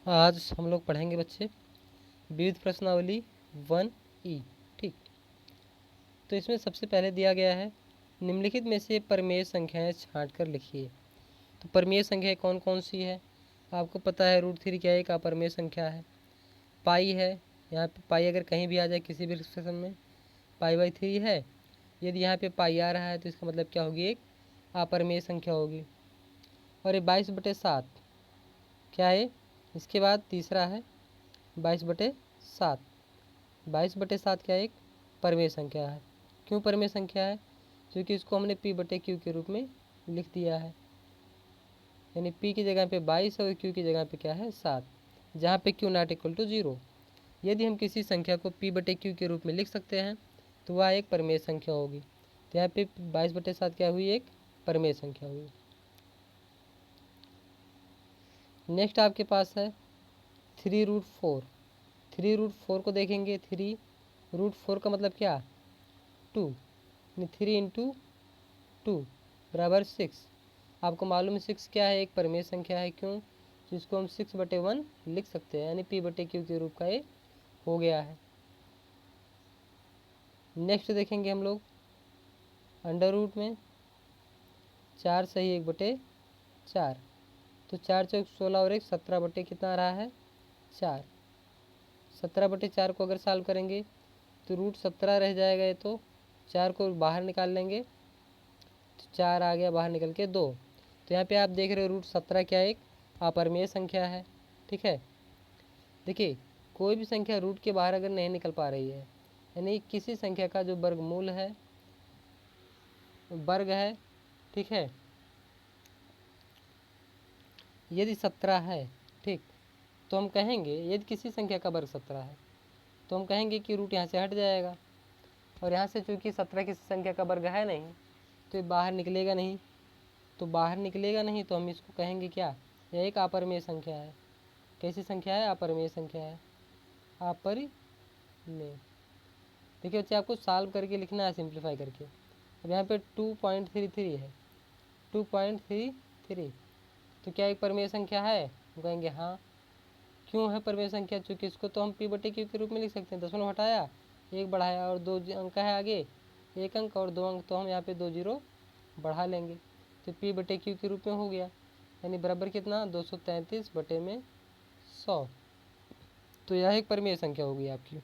आज हम लोग पढ़ेंगे बच्चे विविध प्रश्नावली 1E। ठीक, तो इसमें सबसे पहले दिया गया है निम्नलिखित में से परमेय संख्याएं छांट कर लिखिए। तो परमेय संख्याएं कौन कौन सी है? आपको पता है √3 क्या एक अपरमेय संख्या है। पाई है, यहाँ पे पाई अगर कहीं भी आ जाए किसी भी एक्सप्रेशन में पाई/3 है। यदि यहाँ पे पाई आ रहा है तो इसका मतलब क्या होगी? एक अपरमेय संख्या होगी। और ये 22/7 क्या है? इसके बाद तीसरा है 22/7। 22/7 क्या एक परमेय संख्या है। क्यों परमेय संख्या है? क्योंकि इसको हमने p/q के रूप में लिख दिया है, यानी p की जगह पे 22 और q की जगह पे क्या है 7, जहाँ पे q नॉट इक्वल टू 0। यदि हम किसी संख्या को p/q के रूप में लिख सकते हैं तो वह एक परमेय संख्या होगी। तो यहाँ पे 22/7 क्या हुई? एक परमेय संख्या हुई। नेक्स्ट आपके पास है 3√4। 3√4 को देखेंगे। 3√4 का मतलब क्या? 2, 3 × 2 बराबर 6। आपको मालूम है 6 क्या है? एक परमेय संख्या है। क्यों? जिसको हम 6/1 लिख सकते हैं, यानी p/q के रूप का ये हो गया है। नेक्स्ट देखेंगे हम लोग अंडर रूट में 4 सही 1/4। तो 4 चौक 16 और 1 17 बटे कितना आ रहा है? 4। 17/4 को अगर सॉल्व करेंगे तो √17 रह जाएगा। ये तो 4 को बाहर निकाल लेंगे तो 4 आ गया बाहर निकल के 2। तो यहाँ पे आप देख रहे हो √17 क्या एक अपरमेय संख्या है। ठीक है, देखिए कोई भी संख्या रूट के बाहर अगर नहीं निकल पा रही है, यानी किसी संख्या का जो वर्गमूल है, वर्ग है, ठीक है, यदि 17 है, ठीक, तो हम कहेंगे यदि किसी संख्या का वर्ग 17 है तो हम कहेंगे कि रूट यहाँ से हट जाएगा। और यहाँ से चूँकि 17 किसी संख्या का वर्ग है नहीं तो ये बाहर निकलेगा नहीं। तो बाहर निकलेगा नहीं तो हम इसको कहेंगे क्या? यह एक अपरमेय संख्या है। कैसी संख्या है? अपरमेय संख्या है। अपरमेय। देखिए बच्चे आपको सॉल्व करके लिखना है, सिंप्लीफाई करके। अब यहाँ पे 2.33 है, 2.33। तो क्या एक परमेय संख्या है? हम कहेंगे हाँ। क्यों है परमेय संख्या? चूँकि इसको तो हम p/q के रूप में लिख सकते हैं। दशमलव हटाया, एक बढ़ाया और 2 अंक है आगे, 1 अंक और 2 अंक, तो हम यहाँ पे 2 जीरो बढ़ा लेंगे तो p/q के रूप में हो गया, यानी बराबर कितना? 233/100। तो यह एक परमेय संख्या होगी आपकी।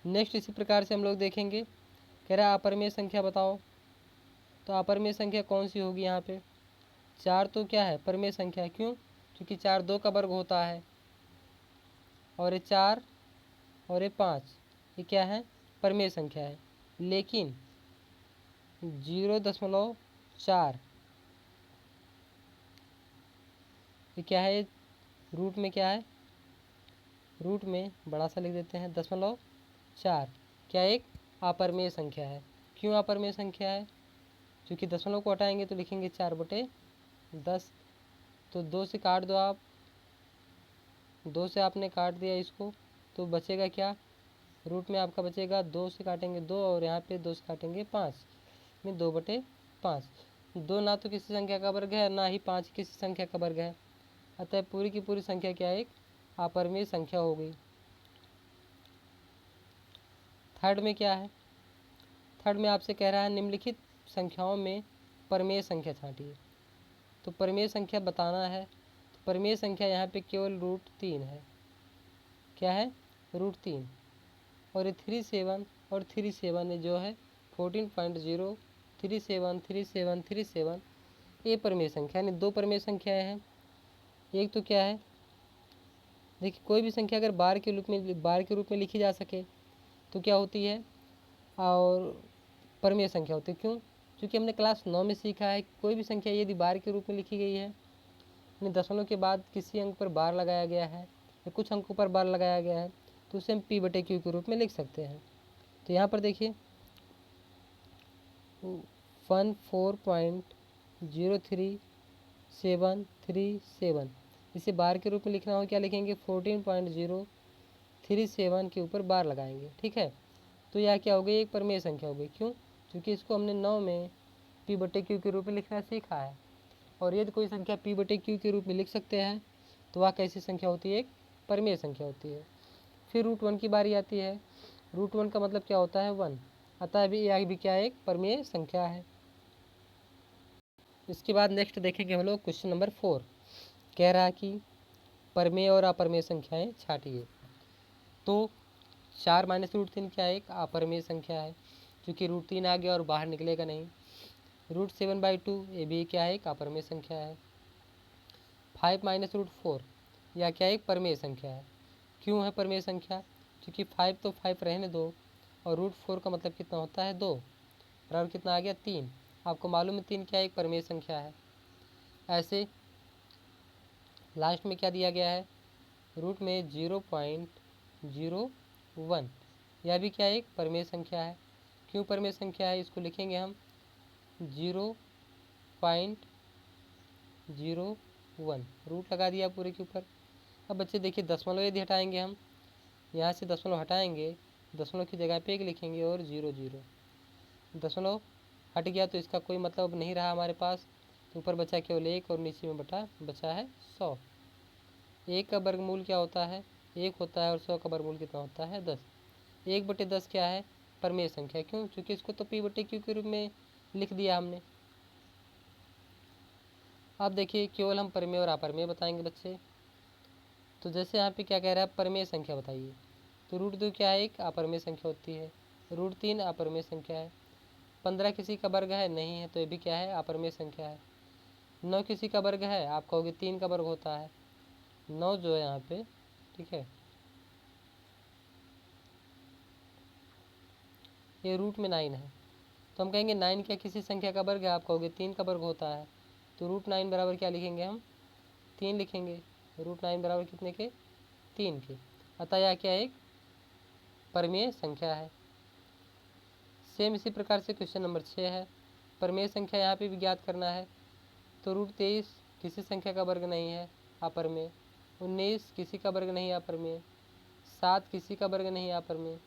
नेक्स्ट इसी प्रकार से हम लोग देखेंगे, कह रहा है अपरमेय संख्या बताओ। तो अपरमेय संख्या कौन सी होगी? यहाँ पे 4 तो क्या है? परमेय संख्या। क्यों? क्योंकि 4 2 का वर्ग होता है, और ये 4 और ये 5, ये क्या है? परमेय संख्या है। लेकिन 0.4 ये क्या है? रूट में क्या है? रूट में बड़ा सा लिख देते हैं 0.4 क्या एक अपरमेय संख्या है। क्यों अपरमेय संख्या है? क्योंकि दशमलव को हटाएंगे तो लिखेंगे 4/10। तो 2 से काट दो आप, 2 से आपने काट दिया इसको तो बचेगा क्या? रूट में आपका बचेगा 2 से काटेंगे 2 और यहाँ पे 2 से काटेंगे 5 में 2/5। 2 ना तो किसी संख्या का वर्ग है, ना ही 5 किसी संख्या का वर्ग है। अतः पूरी की पूरी संख्या क्या है? एक अपरमेय संख्या हो गई। थर्ड में क्या है? थर्ड में आपसे कह रहा है निम्नलिखित संख्याओं में परमेय संख्या छांटिए। तो परमेय संख्या बताना है। तो परमेय संख्या यहाँ पे केवल √3 है। क्या है? √3। और ये 37 और 37 ये जो है 14.0 37 37 37 ये परमेय संख्या, यानी 2 परमेय संख्याएँ हैं। एक तो क्या है? देखिए कोई भी संख्या अगर बार के रूप में लिखी जा सके तो क्या होती है? और परमेय संख्या होती है। क्यों? क्योंकि हमने क्लास 9 में सीखा है कोई भी संख्या यदि बार के रूप में लिखी गई है, यानी दशमलव के बाद किसी अंक पर बार लगाया गया है या कुछ अंकों पर बार लगाया गया है, तो उसे हम p/q के रूप में लिख सकते हैं। तो यहाँ पर देखिए 14.03737, इसे बार के रूप में लिखना हो क्या लिखेंगे? 14.037 के ऊपर बार लगाएंगे। ठीक है, तो यह क्या हो गई? एक परमेय संख्या हो गई। क्यों? क्योंकि इसको हमने 9 में p/q के रूप में लिखना सीखा है। और यदि कोई संख्या p/q के रूप में लिख सकते हैं तो वह कैसी संख्या होती है? एक परमेय संख्या होती है। फिर रूट 1 की बारी आती है। रूट 1 का मतलब क्या होता है? 1। अतः अभी यह भी क्या है? एक परमेय संख्या है। इसके बाद नेक्स्ट देखेंगे हम लोग क्वेश्चन नंबर 4। कह रहा है कि परमेय और अपरमेय संख्याएं छांटिए। तो 4 माइनस रूट 3 क्या है? एक अपरमेय संख्या है, क्योंकि रूट 3 आ गया और बाहर निकलेगा नहीं। रूट 7/2 ये भी क्या है? एक अपरमेय संख्या है। 5 माइनस रूट 4 या क्या एक परमेय संख्या है। क्यों है परमेय संख्या? क्योंकि 5 तो 5 रहने दो, और रूट 4 का मतलब कितना होता है? 2 बराबर कितना आ गया? 3। आपको मालूम है 3 क्या एक परमेय संख्या है। ऐसे लास्ट में क्या दिया गया है? रूट में 0.01, यह भी क्या एक परमेय संख्या है। क्यों परमेय संख्या है? इसको लिखेंगे हम 0.01, रूट लगा दिया पूरे के ऊपर। अब बच्चे देखिए दशमलव यदि हटाएंगे हम, यहाँ से दशमलव हटाएंगे, दशमलव की जगह पे एक लिखेंगे और 0 दशमलव हट गया तो इसका कोई मतलब नहीं रहा हमारे पास। तो ऊपर बचा केवल 1 और नीचे में बचा है 100। 1 का वर्गमूल क्या होता है? 1 होता है, और 100 का वर्गमूल कितना होता है? 10। 1/10 क्या है? परमेय संख्या। क्यों? क्योंकि इसको तो p/q के रूप में लिख दिया हमने। अब देखिए केवल हम परमेय और अपरमेय बताएंगे बच्चे। तो जैसे यहाँ पे क्या कह रहा है? परमेय संख्या बताइए। तो रूट 2 क्या है? एक अपरमेय संख्या होती है। रूट 3 अपरमेय संख्या है। 15 किसी का वर्ग है? नहीं है, तो ये भी क्या है? अपरमेय संख्या है। 9 किसी का वर्ग है? आप कहोगे 3 का वर्ग होता है। 9 जो है यहाँ पे, ठीक है, ये रूट में 9 है, तो हम कहेंगे 9 क्या किसी संख्या का वर्ग है? आप कहोगे 3 का वर्ग होता है। तो रूट 9 बराबर क्या लिखेंगे हम? 3 लिखेंगे। रूट 9 बराबर कितने के? 3 के। अतः यह क्या एक परमेय संख्या है। सेम इसी प्रकार से क्वेश्चन नंबर 6 है। परमेय संख्या यहाँ पे भी ज्ञात करना है। तो रूट 23 किसी संख्या का वर्ग नहीं है, अपरमेय। 19 किसी का वर्ग नहीं, अपरमेय। 7 किसी का वर्ग नहीं, अपरमेय।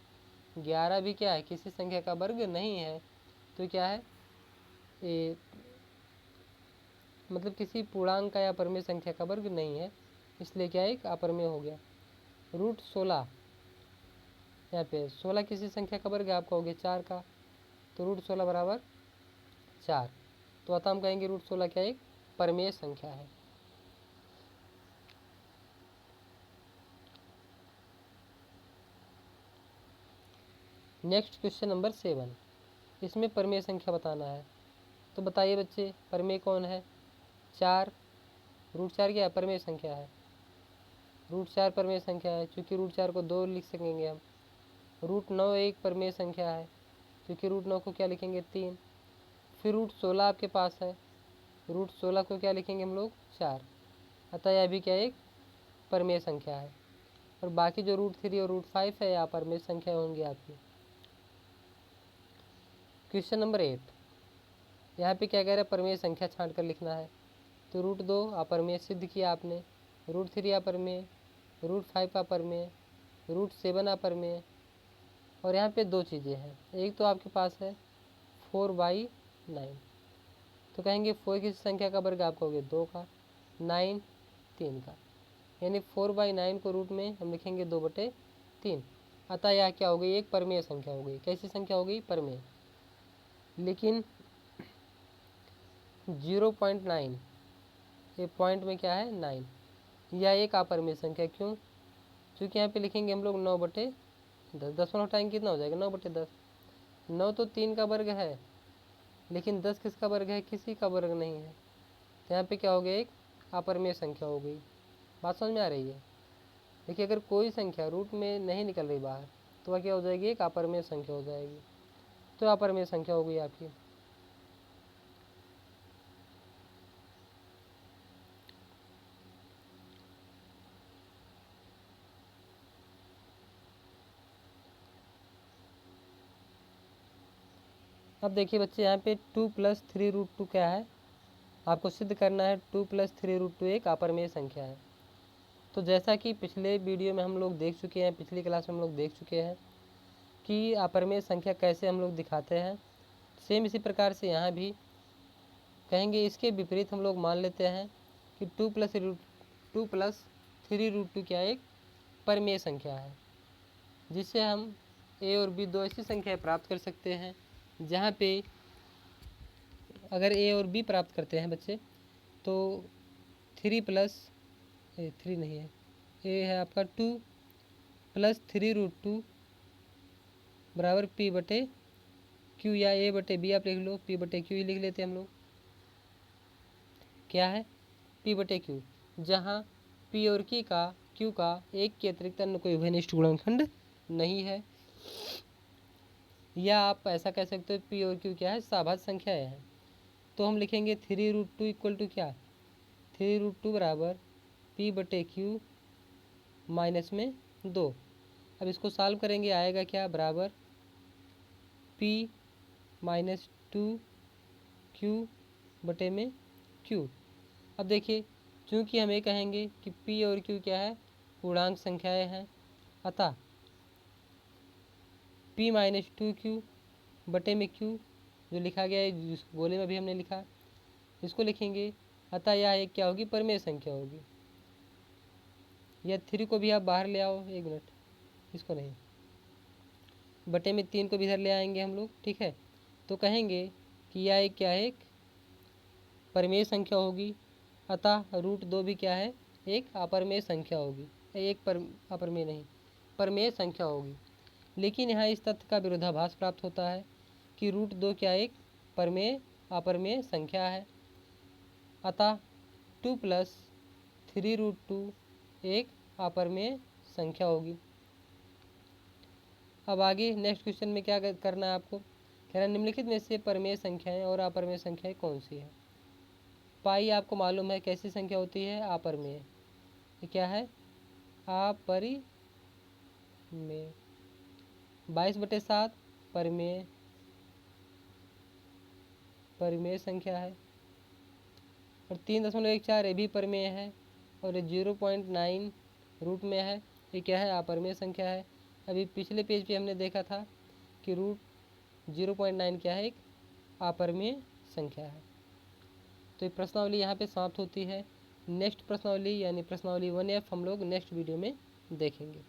11 भी क्या है? किसी संख्या का वर्ग नहीं है। तो क्या है? ये मतलब किसी पूर्णांक का या परमेय संख्या का वर्ग नहीं है, इसलिए क्या एक अपरमेय हो गया। रूट 16, यहाँ पे 16 किसी संख्या का वर्ग है, आप कहोगे 4 का। तो रूट 16 बराबर 4। तो अतः हम कहेंगे रूट 16 क्या एक परमेय संख्या है। नेक्स्ट क्वेश्चन नंबर 7, इसमें परमेय संख्या बताना है। तो बताइए बच्चे परमेय कौन है? 4। रूट 4 क्या है? परमेय संख्या है। रूट 4 परमेय संख्या है, क्योंकि रूट 4 को 2 लिख सकेंगे हम। रूट 9 एक परमेय संख्या है, क्योंकि रूट 9 को क्या लिखेंगे? 3। फिर रूट 16 आपके पास है, रूट 16 को क्या लिखेंगे हम लोग? 4। अतः यह भी क्या एक परमेय संख्या है। और बाकी जो रूट 3 और रूट 5 है, यहाँ परमेय संख्या होंगी आपकी। क्वेश्चन नंबर 8, यहाँ पे क्या कह रहा है? परमेय संख्या छांट कर लिखना है। तो रूट 2 अपरमेय सिद्ध किया आपने, रूट 3 अपरमेय, रूट 5 अपरमेय, रूट 7 अपरमेय। और यहाँ पे दो चीज़ें हैं। एक तो आपके पास है 4/9, तो कहेंगे 4 किसी संख्या का वर्ग? आप कहोगे 2 का। 9 3 का, यानी 4/9 को रूट में हम लिखेंगे 2/3। अतः यह क्या हो गई? एक परमेय संख्या हो गई। कैसी संख्या हो गई? परमेय। लेकिन 0.9, ये पॉइंट में क्या है? 9, यह एक अपरमेय संख्या। क्यों? क्योंकि यहाँ पे लिखेंगे हम लोग 9/10। दशमलव हटाएंगे कितना हो जाएगा? 9/10। 9 तो 3 का वर्ग है, लेकिन 10 किसका वर्ग है? किसी का वर्ग नहीं है। तो यहाँ पे क्या हो गया? एक अपरमेय संख्या हो गई। बात समझ में आ रही है? देखिए अगर कोई संख्या रूट में नहीं निकल रही बाहर, तो वह क्या हो जाएगी? एक अपरमेय संख्या हो जाएगी। तो अपरमेय संख्या हो गई आपकी। अब देखिए बच्चे यहाँ पे 2 + 3√2 क्या है? आपको सिद्ध करना है 2 + 3√2 एक अपरमेय संख्या है। तो जैसा कि पिछले वीडियो में हम लोग देख चुके हैं, पिछली क्लास में हम लोग देख चुके हैं कि अपरमेय संख्या कैसे हम लोग दिखाते हैं, सेम इसी प्रकार से यहाँ भी कहेंगे। इसके विपरीत हम लोग मान लेते हैं कि 2 + 3√2 क्या एक परिमेय संख्या है, जिससे हम a और b दो ऐसी संख्याएं प्राप्त कर सकते हैं जहाँ पे अगर a और b प्राप्त करते हैं बच्चे तो 3 नहीं है, a है आपका 2 + 3√2 बराबर p/q या a/b आप लिख लो, p/q ही लिख लेते हैं हम लोग। क्या है p/q, जहाँ p और q का एक के अतिरिक्त अन्य कोई उभयनिष्ठ गुणनखंड नहीं है, या आप ऐसा कह सकते हो p और q क्या है, सभाज्य संख्याएं हैं। तो हम लिखेंगे 3√2 इक्वल टू क्या, 3√2 बराबर p/q माइनस में 2। अब इसको सॉल्व करेंगे, आएगा क्या, बराबर p - 2q/q। अब देखिए, चूँकि हम ये कहेंगे कि p और q क्या है, पूर्णांक संख्याएं हैं, अतः p - 2q/q जो लिखा गया है, जिस गोले में भी हमने लिखा, इसको लिखेंगे, अतः यह एक क्या होगी, परिमेय संख्या होगी। या 3 को भी आप बाहर ले आओ, 1 मिनट, इसको नहीं, बटे में 3 को भी इधर ले आएंगे हम लोग, ठीक है। तो कहेंगे कि यह एक क्या है, एक परिमेय संख्या होगी, अतः √2 भी क्या है, एक अपरिमेय संख्या होगी, अपरिमेय नहीं, परिमेय संख्या होगी। लेकिन यहाँ इस तथ्य का विरोधाभास प्राप्त होता है कि √2 क्या एक अपरिमेय संख्या है, अतः 2 + 3√2 एक अपरिमेय संख्या होगी। अब आगे नेक्स्ट क्वेश्चन में क्या करना है आपको, कह रहा है निम्नलिखित में से परिमेय संख्याएं और अपरिमेय संख्याएं कौन सी है। पाई आपको मालूम है कैसी संख्या होती है, अपरिमेय। ये क्या है, अपरिमेय। 22/7 परिमेय संख्या है, और 3.14 ये भी परिमेय है, और 0.9 रूट में है, ये क्या है, अपरिमेय संख्या है। अभी पिछले पेज पे हमने देखा था कि √0.9 क्या है, एक अपरिमेय संख्या है। तो ये प्रश्नावली यहाँ पे समाप्त होती है। नेक्स्ट प्रश्नावली यानी प्रश्नावली 1F हम लोग नेक्स्ट वीडियो में देखेंगे।